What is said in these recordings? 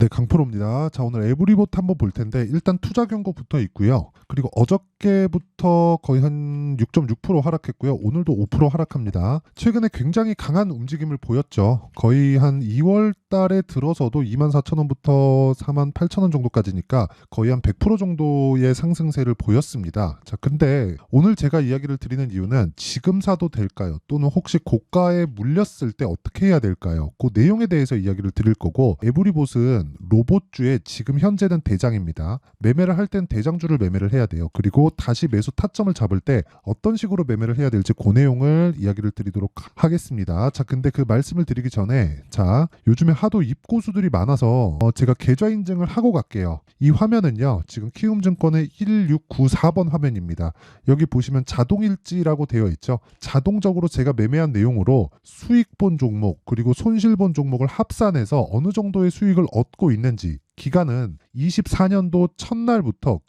네, 강프로입니다. 자, 오늘 에브리봇 한번 볼 텐데 일단 투자 경고부터 있고요. 그리고 어저께부터 거의 한 6.6% 하락했고요. 오늘도 5% 하락합니다. 최근에 굉장히 강한 움직임을 보였죠. 거의 한 2월 달에 들어서도 24,000원부터 48,000원 정도까지니까 거의 한 100% 정도의 상승세를 보였습니다. 자, 근데 오늘 제가 이야기를 드리는 이유는 지금 사도 될까요? 또는 혹시 고가에 물렸을 때 어떻게 해야 될까요? 그 내용에 대해서 이야기를 드릴 거고, 에브리봇은 로봇주의 지금 현재는 대장입니다. 매매를 할 땐 대장주를 매매를 해야 돼요. 그리고 다시 매수 타점을 잡을 때 어떤 식으로 매매를 해야 될지 그 내용을 이야기를 드리도록 하겠습니다. 자, 근데 그 말씀을 드리기 전에, 자, 요즘에 하도 입고수들이 많아서 제가 계좌 인증을 하고 갈게요. 이 화면은요, 지금 키움증권의 1694번 화면입니다. 여기 보시면 자동일지라고 되어 있죠. 자동적으로 제가 매매한 내용으로 수익본 종목 그리고 손실본 종목을 합산해서 어느 정도의 수익을 얻고 있는지, 기간은 24년도 첫날부터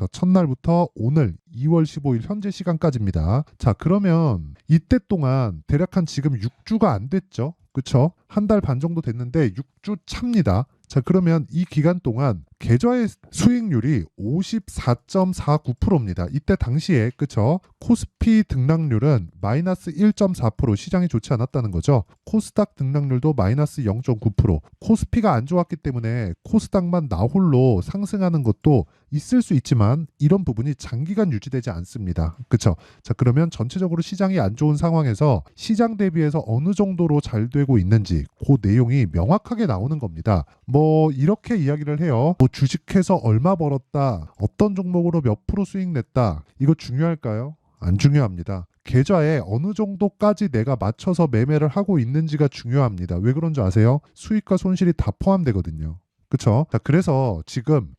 오늘 2월 15일 현재 시간까지입니다. 자, 그러면 이때 동안 대략 한 지금 6주가 안 됐죠. 그쵸? 한 달 반 정도 됐는데 6주 차입니다. 자, 그러면 이 기간 동안 계좌의 수익률이 54.49%입니다. 이때 당시에, 그쵸? 코스피 등락률은 마이너스 1.4%, 시장이 좋지 않았다는 거죠. 코스닥 등락률도 마이너스 0.9%. 코스피가 안 좋았기 때문에 코스닥만 나홀로 상승하는 것도 있을 수 있지만 이런 부분이 장기간 유지되지 않습니다. 그쵸? 자, 그러면 전체적으로 시장이 안 좋은 상황에서 시장 대비해서 어느 정도로 잘 되고 있는지 그 내용이 명확하게 나오는 겁니다. 뭐 이렇게 이야기를 해요. 뭐 주식해서 얼마 벌었다, 어떤 종목으로 몇 프로 수익 냈다, 이거 중요할까요? 안 중요합니다. 계좌에 어느 정도까지 내가 맞춰서 매매를 하고 있는지가 중요합니다. 왜 그런 줄 아세요? 수익과 손실이 다 포함되거든요. 그쵸? 자, 그래서 지금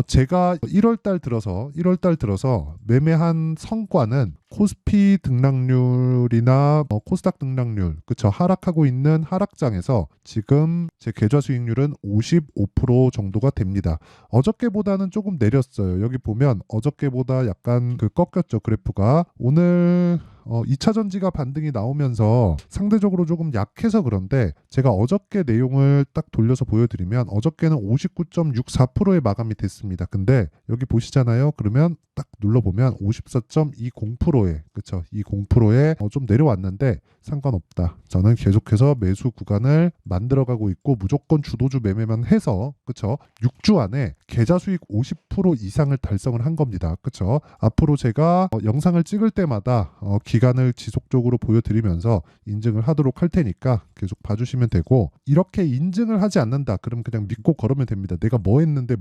제가 1월 달 들어서 매매한 성과는 코스피 등락률이나 코스닥 등락률, 그쵸, 하락하고 있는 하락장에서 지금 제 계좌 수익률은 55% 정도가 됩니다. 어저께보다는 조금 내렸어요. 여기 보면 어저께보다 약간 꺾였죠, 그래프가. 오늘 2차 전지가 반등이 나오면서 상대적으로 조금 약해서 그런데, 제가 어저께 내용을 딱 돌려서 보여드리면 어저께는 59.64%에 마감이 됐습니다. 근데 여기 보시잖아요. 그러면 딱 눌러보면 54.20%에, 그쵸, 20%에 좀 내려왔는데 상관없다. 저는 계속해서 매수 구간을 만들어가고 있고 무조건 주도주 매매만 해서, 그쵸, 6주 안에 계좌 수익 50% 이상을 달성을 한 겁니다. 그쵸. 앞으로 제가 영상을 찍을 때마다 기간을 지속적으로 보여드리면서 인증을 하도록 할 테니까 계속 봐주시면 되고, 이렇게 인증을 하지 않는다 그럼 그냥 믿고 걸으면 됩니다. 내가 뭐 했는데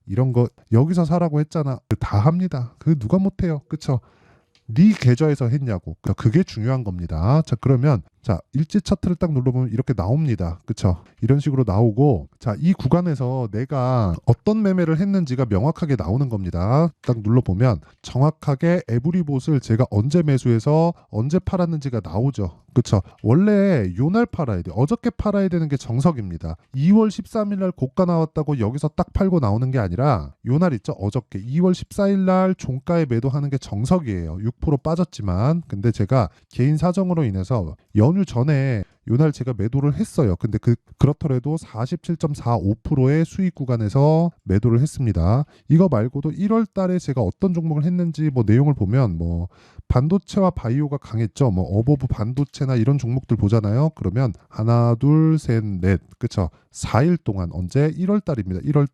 이런 거 여기서 사라고 했잖아, 다 합니다. 그 누가 못해요. 그쵸. 네 계좌에서 했냐고. 그게 중요한 겁니다. 자, 그러면 자, 일지 차트를 딱 눌러보면 이렇게 나옵니다. 그쵸? 이런 식으로 나오고, 자, 이 구간에서 내가 어떤 매매를 했는지가 명확하게 나오는 겁니다. 딱 눌러보면 정확하게 에브리봇을 제가 언제 매수해서 언제 팔았는지가 나오죠. 그쵸? 원래 요날 팔아야 돼. 어저께 팔아야 되는 게 정석입니다. 2월 13일 날 고가 나왔다고 여기서 딱 팔고 나오는 게 아니라 요날 있죠? 어저께 2월 14일 날 종가에 매도하는 게 정석이에요. 6% 빠졌지만. 근데 제가 개인 사정으로 인해서 연휴 전에 요날 제가 매도를 했어요. 근데 그렇더라도 47.45%의 수익 구간에서 매도를 했습니다. 이거 말고도 1월 달에 제가 어떤 종목을 했는지 뭐 내용을 보면, 뭐 반도체와 바이오가 강했죠. 뭐 어버브 반도체나 이런 종목들 보잖아요. 그러면 하나, 둘, 셋, 넷, 그쵸? 4일 동안, 언제? 1월 달입니다. 1월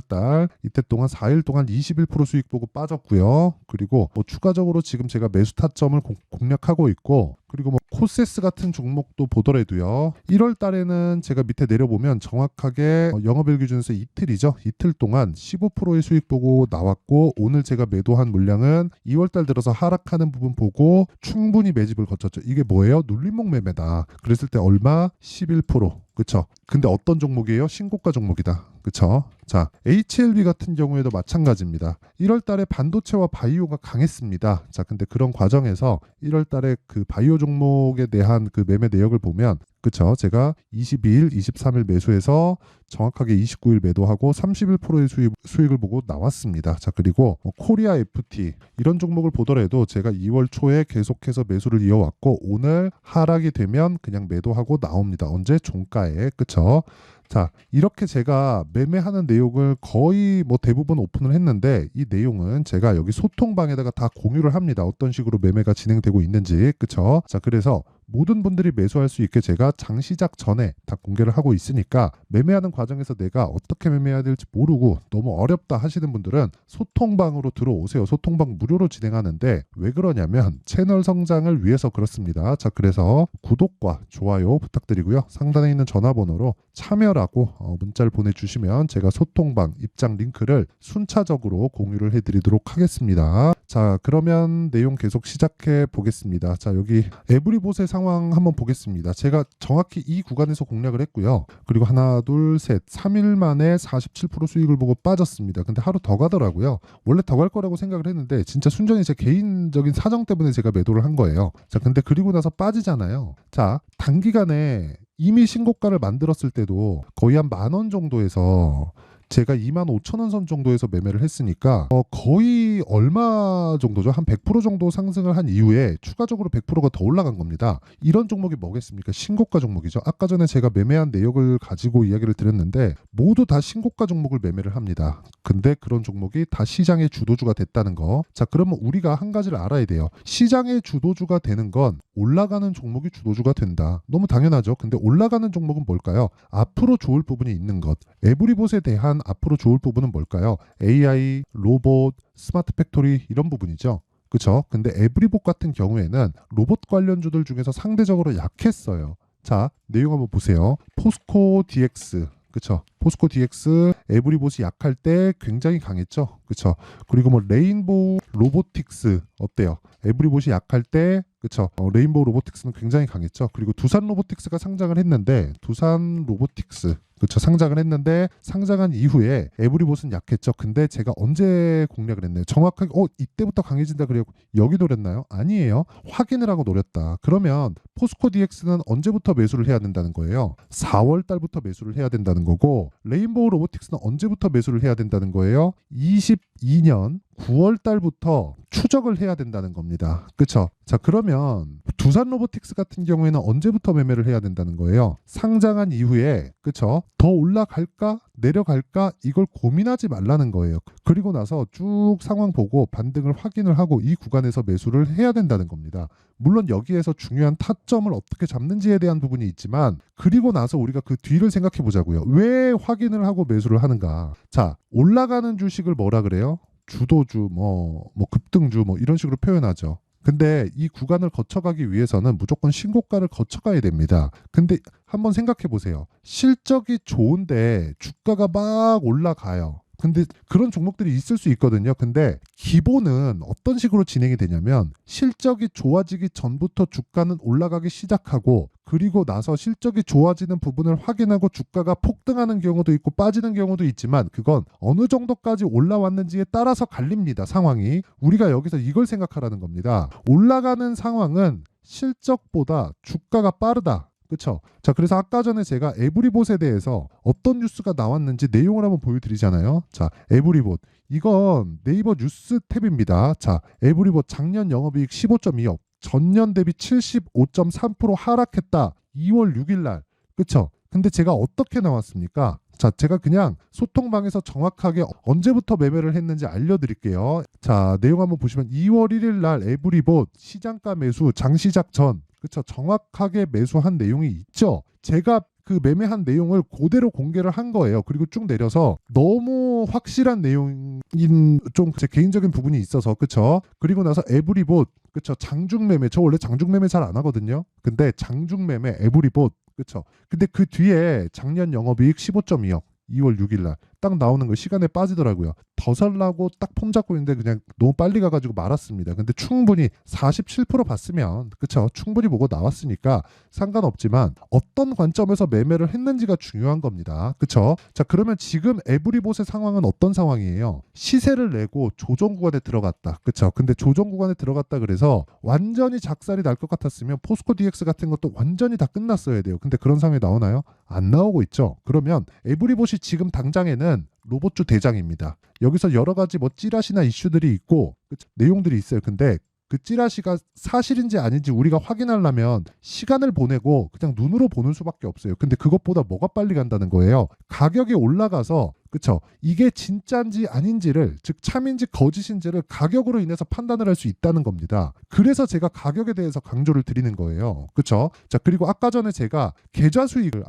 달 이때 동안 4일 동안 21% 수익 보고 빠졌고요. 그리고 뭐 추가적으로 지금 제가 매수 타점을 공략하고 있고, 그리고 뭐 코세스 같은 종목도 보더라도요. 1월 달에는 제가 밑에 내려보면 정확하게 영업일 기준에서 이틀이죠. 이틀 동안 15%의 수익 보고 나왔고, 오늘 제가 매도한 물량은 2월 달 들어서 하락하는 부분 보고 충분히 매집을 거쳤죠. 이게 뭐예요? 눌림목 매매다. 그랬을 때 얼마? 11%. 그쵸? 근데 어떤 종목이에요? 신고가 종목이다. 그쵸? 자, HLB 같은 경우에도 마찬가지입니다. 1월 달에 반도체와 바이오가 강했습니다. 자, 근데 그런 과정에서 1월 달에 그 바이오 종목에 대한 그 매매 내역을 보면, 그쵸, 제가 22일, 23일 매수해서 정확하게 29일 매도하고 31%의 수익을 보고 나왔습니다. 자, 그리고 코리아 FT 이런 종목을 보더라도 제가 2월 초에 계속해서 매수를 이어왔고, 오늘 하락이 되면 그냥 매도하고 나옵니다. 언제? 종가에. 그쵸? 자, 이렇게 제가 매매하는 내용을 거의 뭐 대부분 오픈을 했는데 이 내용은 제가 여기 소통방에다가 다 공유를 합니다. 어떤 식으로 매매가 진행되고 있는지. 그쵸? 자, 그래서 모든 분들이 매수할 수 있게 제가 장 시작 전에 다 공개를 하고 있으니까 매매하는 과정에서 내가 어떻게 매매해야 될지 모르고 너무 어렵다 하시는 분들은 소통방으로 들어오세요. 소통방 무료로 진행하는데 왜 그러냐면 채널 성장을 위해서 그렇습니다. 자, 그래서 구독과 좋아요 부탁드리고요. 상단에 있는 전화번호로 참여라고 문자를 보내주시면 제가 소통방 입장 링크를 순차적으로 공유를 해드리도록 하겠습니다. 자, 그러면 내용 계속 시작해 보겠습니다. 자, 여기 에브리봇의 상황 한번 보겠습니다. 제가 정확히 이 구간에서 공략을 했고요. 그리고 하나, 둘, 셋, 3일 만에 47% 수익을 보고 빠졌습니다. 근데 하루 더 가더라고요. 원래 더 갈 거라고 생각을 했는데 진짜 순전히 제 개인적인 사정 때문에 제가 매도를 한 거예요. 자, 근데 그리고 나서 빠지잖아요. 자, 단기간에 이미 신고가를 만들었을 때도 거의 한 10,000원 정도에서 제가 25,000원 선 정도에서 매매를 했으니까 거의 얼마 정도죠? 한 100% 정도 상승을 한 이후에 추가적으로 100%가 더 올라간 겁니다. 이런 종목이 뭐겠습니까? 신고가 종목이죠. 아까 전에 제가 매매한 내역을 가지고 이야기를 드렸는데 모두 다 신고가 종목을 매매를 합니다. 근데 그런 종목이 다 시장의 주도주가 됐다는 거. 자, 그러면 우리가 한 가지를 알아야 돼요. 시장의 주도주가 되는 건 올라가는 종목이 주도주가 된다. 너무 당연하죠. 근데 올라가는 종목은 뭘까요? 앞으로 좋을 부분이 있는 것. 에브리봇에 대한 앞으로 좋을 부분은 뭘까요? AI, 로봇, 스마트 팩토리 이런 부분이죠. 그렇죠? 근데 에브리봇 같은 경우에는 로봇 관련주들 중에서 상대적으로 약했어요. 자, 내용 한번 보세요. 포스코 DX. 그쵸? 포스코 DX 에브리봇이 약할 때 굉장히 강했죠. 그쵸? 그리고 뭐 레인보우 로보틱스 어때요? 에브리봇이 약할 때 그쵸? 레인보우 로보틱스는 굉장히 강했죠. 그리고 두산 로보틱스가 상장을 했는데 두산 로보틱스 그쵸? 상장을 했는데 상장한 이후에 에브리봇은 약했죠. 근데 제가 언제 공략을 했나요? 정확하게 이때부터 강해진다 그래요. 여기 노렸나요? 아니에요. 확인을 하고 노렸다. 그러면 포스코 DX는 언제부터 매수를 해야 된다는 거예요? 4월 달부터 매수를 해야 된다는 거고 레인보우 로보틱스는 언제부터 매수를 해야 된다는 거예요? 22년 9월 달부터 추적을 해야 된다는 겁니다. 그쵸? 자, 그러면 두산 로보틱스 같은 경우에는 언제부터 매매를 해야 된다는 거예요? 상장한 이후에 그쵸? 더 올라갈까? 내려갈까? 이걸 고민하지 말라는 거예요. 그리고 나서 쭉 상황 보고 반등을 확인을 하고 이 구간에서 매수를 해야 된다는 겁니다. 물론 여기에서 중요한 타점을 어떻게 잡는지에 대한 부분이 있지만 그리고 나서 우리가 그 뒤를 생각해 보자고요. 왜 확인을 하고 매수를 하는가? 자, 올라가는 주식을 뭐라 그래요? 주도주, 뭐 급등주, 뭐 이런 식으로 표현하죠. 근데 이 구간을 거쳐가기 위해서는 무조건 신고가를 거쳐가야 됩니다. 근데 한번 생각해 보세요. 실적이 좋은데 주가가 막 올라가요. 근데 그런 종목들이 있을 수 있거든요. 근데 기본은 어떤 식으로 진행이 되냐면 실적이 좋아지기 전부터 주가는 올라가기 시작하고 그리고 나서 실적이 좋아지는 부분을 확인하고 주가가 폭등하는 경우도 있고 빠지는 경우도 있지만 그건 어느 정도까지 올라왔는지에 따라서 갈립니다. 상황이. 우리가 여기서 이걸 생각하라는 겁니다. 올라가는 상황은 실적보다 주가가 빠르다. 그렇죠? 자, 그래서 아까 전에 제가 에브리봇에 대해서 어떤 뉴스가 나왔는지 내용을 한번 보여드리잖아요. 자, 에브리봇. 이건 네이버 뉴스 탭입니다. 자, 에브리봇 작년 영업이익 15.2억. 전년 대비 75.3% 하락했다. 2월 6일 날. 그렇죠? 근데 제가 어떻게 나왔습니까? 자, 제가 그냥 소통방에서 정확하게 언제부터 매매를 했는지 알려드릴게요. 자, 내용 한번 보시면 2월 1일 날 에브리봇 시장가 매수 장시작 전 그쵸? 정확하게 매수한 내용이 있죠. 제가 그 매매한 내용을 그대로 공개를 한 거예요. 그리고 쭉 내려서 너무 확실한 내용인 좀 제 개인적인 부분이 있어서 그쵸? 그리고 나서 에브리봇 그쵸? 장중 매매 저 원래 장중 매매 잘 안 하거든요. 근데 장중 매매 에브리봇 그쵸? 근데 그 뒤에 작년 영업이익 15.2억 2월 6일 날 딱 나오는 거 시간에 빠지더라고요. 더 살라고 딱 폼 잡고 있는데 그냥 너무 빨리 가가지고 말았습니다. 근데 충분히 47% 봤으면 그쵸? 충분히 보고 나왔으니까 상관없지만 어떤 관점에서 매매를 했는지가 중요한 겁니다. 그쵸? 자, 그러면 지금 에브리봇의 상황은 어떤 상황이에요? 시세를 내고 조정 구간에 들어갔다. 그쵸? 근데 조정 구간에 들어갔다 그래서 완전히 작살이 날 것 같았으면 포스코 DX 같은 것도 완전히 다 끝났어야 돼요. 근데 그런 상황이 나오나요? 안 나오고 있죠. 그러면 에브리봇이 지금 당장에는 로봇주 대장입니다. 여기서 여러 가지 뭐 찌라시나 이슈들이 있고 그쵸? 내용들이 있어요. 근데 그 찌라시가 사실인지 아닌지 우리가 확인하려면 시간을 보내고 그냥 눈으로 보는 수밖에 없어요. 근데 그것보다 뭐가 빨리 간다는 거예요. 가격이 올라가서 그쵸? 이게 진짜인지 아닌지를, 즉 참인지 거짓인지를 가격으로 인해서 판단을 할 수 있다는 겁니다. 그래서 제가 가격에 대해서 강조를 드리는 거예요. 그쵸? 자, 그리고 아까 전에 제가 계좌 수익을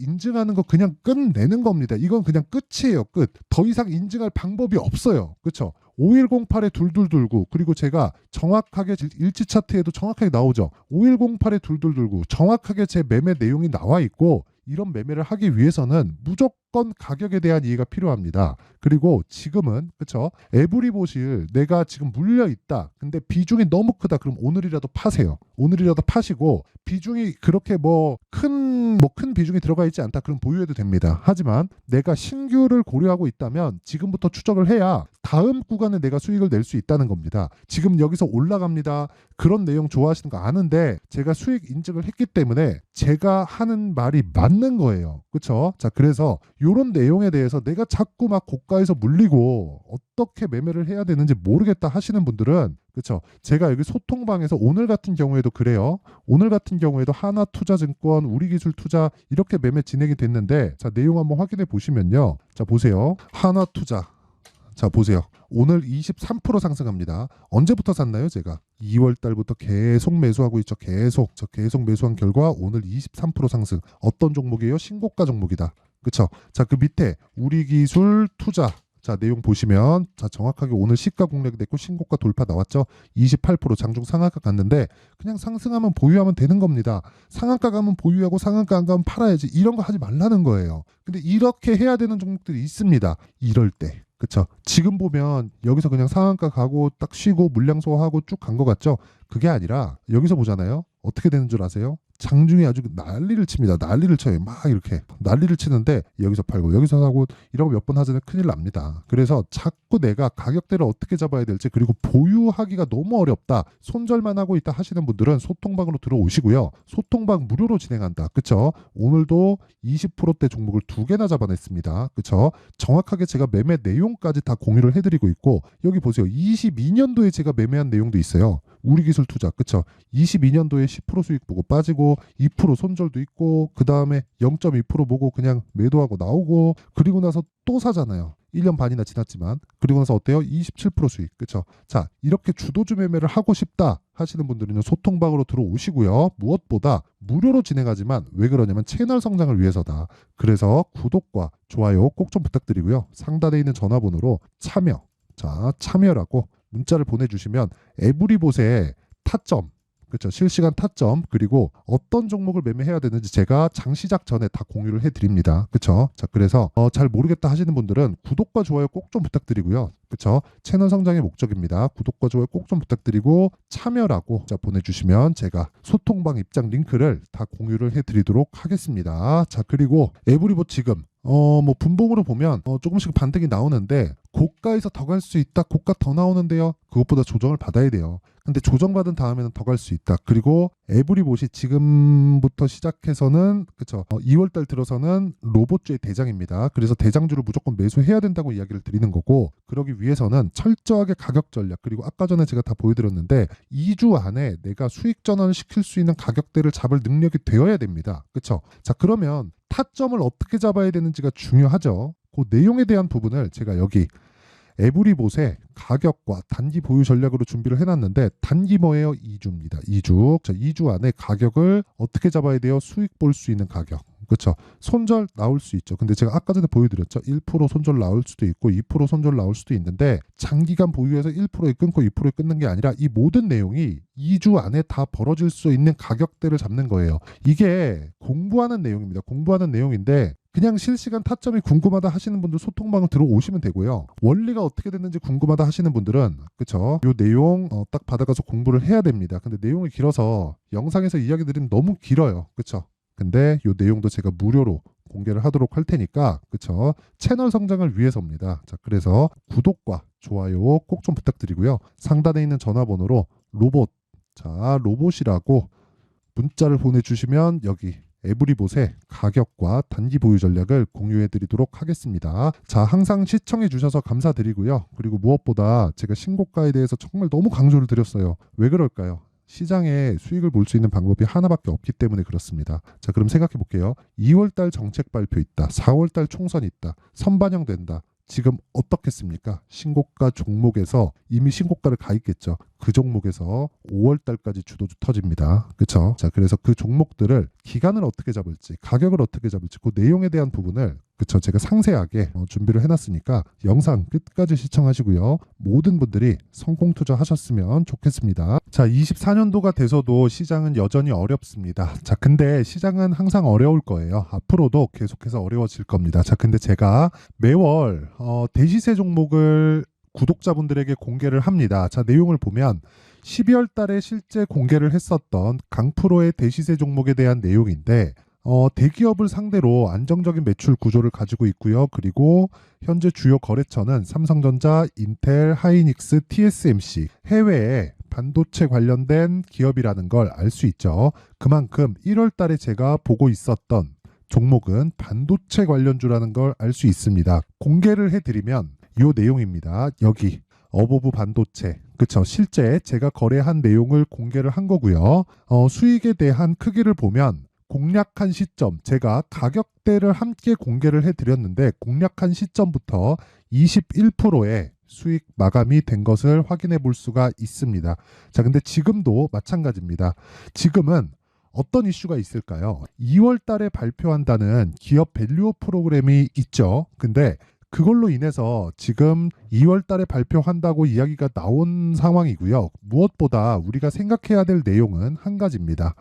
인증하는 거 그냥 끝내는 겁니다. 이건 그냥 끝이에요. 끝. 더 이상 인증할 방법이 없어요. 그쵸? 5108에 2229, 그리고 제가 정확하게 일지 차트에도 정확하게 나오죠. 5108에 2229 정확하게 제 매매 내용이 나와 있고, 이런 매매를 하기 위해서는 무조건 가격에 대한 이해가 필요합니다. 그리고 지금은 그쵸? 에브리 보실 내가 지금 물려 있다. 근데 비중이 너무 크다. 그럼 오늘이라도 파세요. 오늘이라도 파시고, 비중이 그렇게 큰 비중이 들어가 있지 않다. 그럼 보유해도 됩니다. 하지만 내가 신규를 고려하고 있다면 지금부터 추적을 해야 다음 구간에 내가 수익을 낼 수 있다는 겁니다. 지금 여기서 올라갑니다. 그런 내용 좋아하시는 거 아는데 제가 수익 인증을 했기 때문에 제가 하는 말이 맞는 거예요. 그렇죠? 자, 그래서 이런 내용에 대해서 내가 자꾸 막 고가에서 물리고 어떻게 매매를 해야 되는지 모르겠다 하시는 분들은, 그렇죠? 제가 여기 소통방에서 오늘 같은 경우에도 그래요. 오늘 같은 경우에도 하나투자증권, 우리기술투자 이렇게 매매 진행이 됐는데, 자, 내용 한번 확인해 보시면요. 자, 보세요. 하나투자. 자, 보세요. 오늘 23% 상승합니다. 언제부터 샀나요, 제가? 2월 달부터 계속 매수하고 있죠. 계속 매수한 결과 오늘 23% 상승. 어떤 종목이에요? 신고가 종목이다. 그쵸? 자, 그 밑에 우리기술 투자. 자, 내용 보시면, 자, 정확하게 오늘 시가 공략이 됐고 신고가 돌파 나왔죠. 28% 장중 상한가 갔는데 그냥 상승하면 보유하면 되는 겁니다. 상한가 가면 보유하고 상한가 안 가면 팔아야지. 이런 거 하지 말라는 거예요. 근데 이렇게 해야 되는 종목들이 있습니다. 이럴 때. 그쵸? 지금 보면 여기서 그냥 상한가 가고 딱 쉬고 물량 소화하고 쭉 간 것 같죠? 그게 아니라 여기서 보잖아요. 어떻게 되는 줄 아세요? 장중에 아주 난리를 칩니다. 난리를 쳐요. 막 이렇게 난리를 치는데 여기서 팔고 여기서 사고 이런 거 몇 번 하자면 큰일 납니다. 그래서 자꾸 내가 가격대를 어떻게 잡아야 될지, 그리고 보유하기가 너무 어렵다, 손절만 하고 있다 하시는 분들은 소통방으로 들어오시고요. 소통방 무료로 진행한다. 그쵸? 오늘도 20%대 종목을 2개나 잡아냈습니다. 그쵸? 정확하게 제가 매매 내용까지 다 공유를 해드리고 있고, 여기 보세요. 22년도에 제가 매매한 내용도 있어요. 우리기술 투자. 그쵸? 22년도에 10% 수익 보고 빠지고 2% 손절도 있고, 그 다음에 0.2% 보고 그냥 매도하고 나오고, 그리고 나서 또 사잖아요. 1년 반이나 지났지만. 그리고 나서 어때요? 27% 수익. 그쵸? 자, 이렇게 주도주 매매를 하고 싶다 하시는 분들은 소통방으로 들어오시고요. 무엇보다 무료로 진행하지만 왜 그러냐면 채널 성장을 위해서다. 그래서 구독과 좋아요 꼭 좀 부탁드리고요. 상단에 있는 전화번호로 참여. 자, 참여라고 문자를 보내주시면 에브리봇의 타점, 그렇죠? 실시간 타점, 그리고 어떤 종목을 매매해야 되는지 제가 장 시작 전에 다 공유를 해드립니다. 그렇죠? 자, 그래서 잘 모르겠다 하시는 분들은 구독과 좋아요 꼭 좀 부탁드리고요. 그렇죠? 채널 성장의 목적입니다. 구독과 좋아요 꼭 좀 부탁드리고 참여라고 자 보내주시면 제가 소통방 입장 링크를 다 공유를 해드리도록 하겠습니다. 자, 그리고 에브리봇 지금 분봉으로 보면 조금씩 반등이 나오는데, 고가에서 더 갈 수 있다. 고가 더 나오는데요. 그것보다 조정을 받아야 돼요. 근데 조정받은 다음에는 더 갈 수 있다. 그리고 에브리봇이 지금부터 시작해서는 그쵸? 2월 달 들어서는 로봇주의 대장입니다. 그래서 대장주를 무조건 매수해야 된다고 이야기를 드리는 거고, 그러기 위해서는 철저하게 가격 전략, 그리고 아까 전에 제가 다 보여드렸는데 2주 안에 내가 수익 전환을 시킬 수 있는 가격대를 잡을 능력이 되어야 됩니다. 그쵸? 자, 그러면 타점을 어떻게 잡아야 되는지가 중요하죠. 그 내용에 대한 부분을 제가 여기 에브리봇의 가격과 단기 보유 전략으로 준비를 해놨는데, 단기 뭐예요? 2주입니다. 2주. 자, 2주 안에 가격을 어떻게 잡아야 돼요? 수익 볼 수 있는 가격. 그렇죠? 손절 나올 수 있죠. 근데 제가 아까 전에 보여드렸죠. 1% 손절 나올 수도 있고 2% 손절 나올 수도 있는데, 장기간 보유해서 1%에 끊고 2%에 끊는 게 아니라 이 모든 내용이 2주 안에 다 벌어질 수 있는 가격대를 잡는 거예요. 이게 공부하는 내용입니다. 공부하는 내용인데, 그냥 실시간 타점이 궁금하다 하시는 분들 소통방을 들어오시면 되고요. 원리가 어떻게 됐는지 궁금하다 하시는 분들은 그쵸? 요 내용 딱 받아가서 공부를 해야 됩니다. 근데 내용이 길어서 영상에서 이야기 드리면 너무 길어요. 그쵸? 근데 요 내용도 제가 무료로 공개를 하도록 할 테니까, 그쵸? 채널 성장을 위해서입니다. 자, 그래서 구독과 좋아요 꼭 좀 부탁드리고요. 상단에 있는 전화번호로 로봇, 자, 로봇이라고 문자를 보내주시면 여기 에브리봇의 가격과 단기 보유 전략을 공유해 드리도록 하겠습니다. 자, 항상 시청해 주셔서 감사드리고요. 그리고 무엇보다 제가 신고가에 대해서 정말 너무 강조를 드렸어요. 왜 그럴까요? 시장에 수익을 볼 수 있는 방법이 하나밖에 없기 때문에 그렇습니다. 자, 그럼 생각해 볼게요. 2월달 정책 발표 있다. 4월달 총선 있다. 선반영된다. 지금 어떻겠습니까? 신고가 종목에서 이미 신고가를 가 있겠죠. 그 종목에서 5월달까지 주도주 터집니다. 그렇죠? 자, 그래서 그 종목들을 기간을 어떻게 잡을지, 가격을 어떻게 잡을지, 그 내용에 대한 부분을 그쵸, 제가 상세하게 준비를 해놨으니까 영상 끝까지 시청하시고요. 모든 분들이 성공 투자하셨으면 좋겠습니다. 자, 24년도가 돼서도 시장은 여전히 어렵습니다. 자, 근데 시장은 항상 어려울 거예요. 앞으로도 계속해서 어려워질 겁니다. 자, 근데 제가 매월 대시세 종목을 구독자분들에게 공개를 합니다. 자, 내용을 보면 12월 달에 실제 공개를 했었던 강프로의 대시세 종목에 대한 내용인데 대기업을 상대로 안정적인 매출 구조를 가지고 있고요. 그리고 현재 주요 거래처는 삼성전자, 인텔, 하이닉스, TSMC, 해외에 반도체 관련된 기업이라는 걸 알 수 있죠. 그만큼 1월 달에 제가 보고 있었던 종목은 반도체 관련주라는 걸 알 수 있습니다. 공개를 해드리면 이 내용입니다. 여기 어보브 반도체, 그쵸, 실제 제가 거래한 내용을 공개를 한 거고요. 수익에 대한 크기를 보면 공략한 시점, 제가 가격대를 함께 공개를 해드렸는데 공략한 시점부터 21%의 수익 마감이 된 것을 확인해 볼 수가 있습니다. 자, 근데 지금도 마찬가지입니다. 지금은 어떤 이슈가 있을까요? 2월 달에 발표한다는 기업 밸류업 프로그램이 있죠. 근데 그걸로 인해서 지금 2월 달에 발표한다고 이야기가 나온 상황이고요. 무엇보다 우리가 생각해야 될 내용은 한 가지입니다.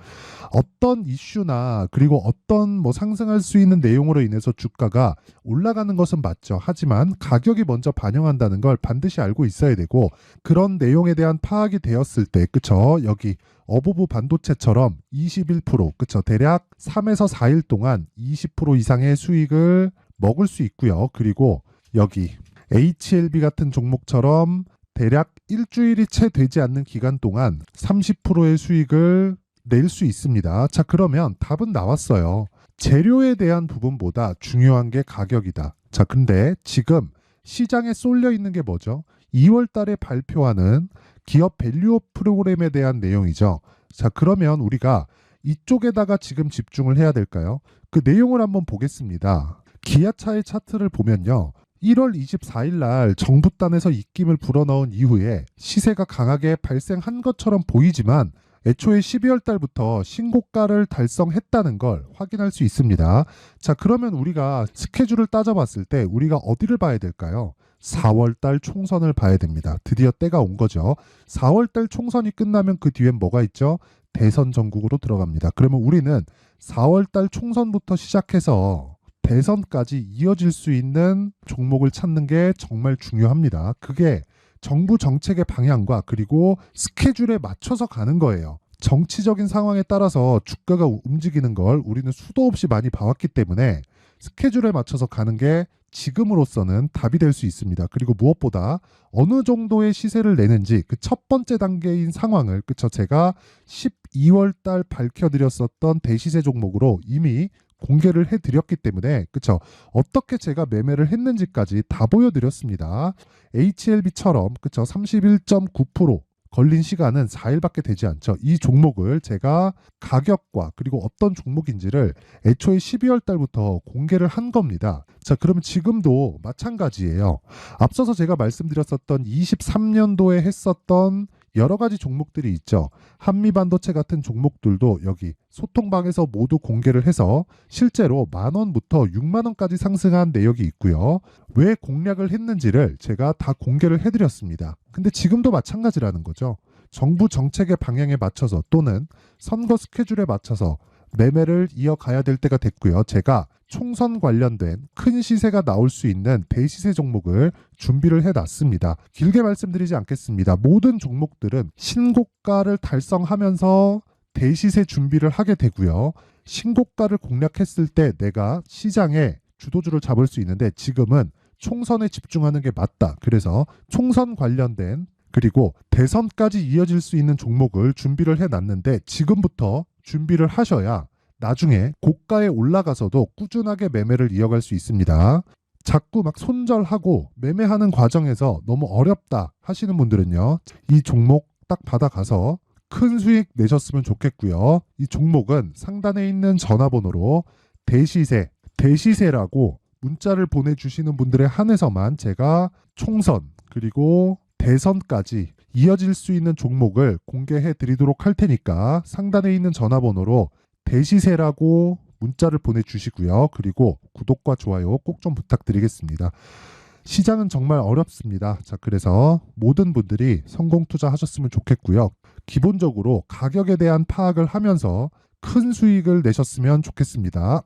어떤 이슈나 그리고 어떤 상승할 수 있는 내용으로 인해서 주가가 올라가는 것은 맞죠. 하지만 가격이 먼저 반영한다는 걸 반드시 알고 있어야 되고, 그런 내용에 대한 파악이 되었을 때, 그쵸? 여기 어보브 반도체처럼 21%, 그쵸? 대략 3에서 4일 동안 20% 이상의 수익을 먹을 수 있고요. 그리고 여기 HLB 같은 종목처럼 대략 일주일이 채 되지 않는 기간 동안 30%의 수익을 낼 수 있습니다. 자, 그러면 답은 나왔어요. 재료에 대한 부분보다 중요한 게 가격이다. 자, 근데 지금 시장에 쏠려 있는 게 뭐죠? 2월 달에 발표하는 기업 밸류업 프로그램에 대한 내용이죠. 자, 그러면 우리가 이쪽에다가 지금 집중을 해야 될까요? 그 내용을 한번 보겠습니다. 기아차의 차트를 보면요. 1월 24일 날 정부단에서 입김을 불어넣은 이후에 시세가 강하게 발생한 것처럼 보이지만 애초에 12월 달부터 신고가를 달성했다는 걸 확인할 수 있습니다. 자, 그러면 우리가 스케줄을 따져봤을 때 우리가 어디를 봐야 될까요? 4월 달 총선을 봐야 됩니다. 드디어 때가 온 거죠. 4월 달 총선이 끝나면 그 뒤엔 뭐가 있죠? 대선 전국으로 들어갑니다. 그러면 우리는 4월 달 총선부터 시작해서 대선까지 이어질 수 있는 종목을 찾는 게 정말 중요합니다. 그게 정부 정책의 방향과 그리고 스케줄에 맞춰서 가는 거예요. 정치적인 상황에 따라서 주가가 움직이는 걸 우리는 수도 없이 많이 봐왔기 때문에 스케줄에 맞춰서 가는 게 지금으로서는 답이 될 수 있습니다. 그리고 무엇보다 어느 정도의 시세를 내는지 그 첫 번째 단계인 상황을, 그쵸, 제가 12월 달 밝혀드렸었던 대시세 종목으로 이미 공개를 해드렸기 때문에, 그쵸, 어떻게 제가 매매를 했는지까지 다 보여드렸습니다. HLB처럼, 그쵸, 31.9% 걸린 시간은 4일밖에 되지 않죠. 이 종목을 제가 가격과 그리고 어떤 종목인지를 애초에 12월 달부터 공개를 한 겁니다. 자, 그러면 지금도 마찬가지예요. 앞서서 제가 말씀드렸었던 23년도에 했었던 여러 가지 종목들이 있죠. 한미반도체 같은 종목들도 여기 소통방에서 모두 공개를 해서 실제로 10,000원부터 60,000원까지 상승한 내역이 있고요. 왜 공략을 했는지를 제가 다 공개를 해드렸습니다. 근데 지금도 마찬가지라는 거죠. 정부 정책의 방향에 맞춰서 또는 선거 스케줄에 맞춰서 매매를 이어가야 될 때가 됐고요. 제가 총선 관련된 큰 시세가 나올 수 있는 대시세 종목을 준비를 해놨습니다. 길게 말씀드리지 않겠습니다. 모든 종목들은 신고가를 달성하면서 대시세 준비를 하게 되고요. 신고가를 공략했을 때 내가 시장에 주도주를 잡을 수 있는데 지금은 총선에 집중하는 게 맞다. 그래서 총선 관련된 그리고 대선까지 이어질 수 있는 종목을 준비를 해놨는데 지금부터 준비를 하셔야 나중에 고가에 올라가서도 꾸준하게 매매를 이어갈 수 있습니다. 자꾸 막 손절하고 매매하는 과정에서 너무 어렵다 하시는 분들은요, 이 종목 딱 받아가서 큰 수익 내셨으면 좋겠고요. 이 종목은 상단에 있는 전화번호로 대시세라고 문자를 보내주시는 분들에 한해서만 제가 총선 그리고 대선까지 이어질 수 있는 종목을 공개해 드리도록 할 테니까 상단에 있는 전화번호로 대시세라고 문자를 보내주시고요. 그리고 구독과 좋아요 꼭 좀 부탁드리겠습니다. 시장은 정말 어렵습니다. 자, 그래서 모든 분들이 성공 투자하셨으면 좋겠고요. 기본적으로 가격에 대한 파악을 하면서 큰 수익을 내셨으면 좋겠습니다.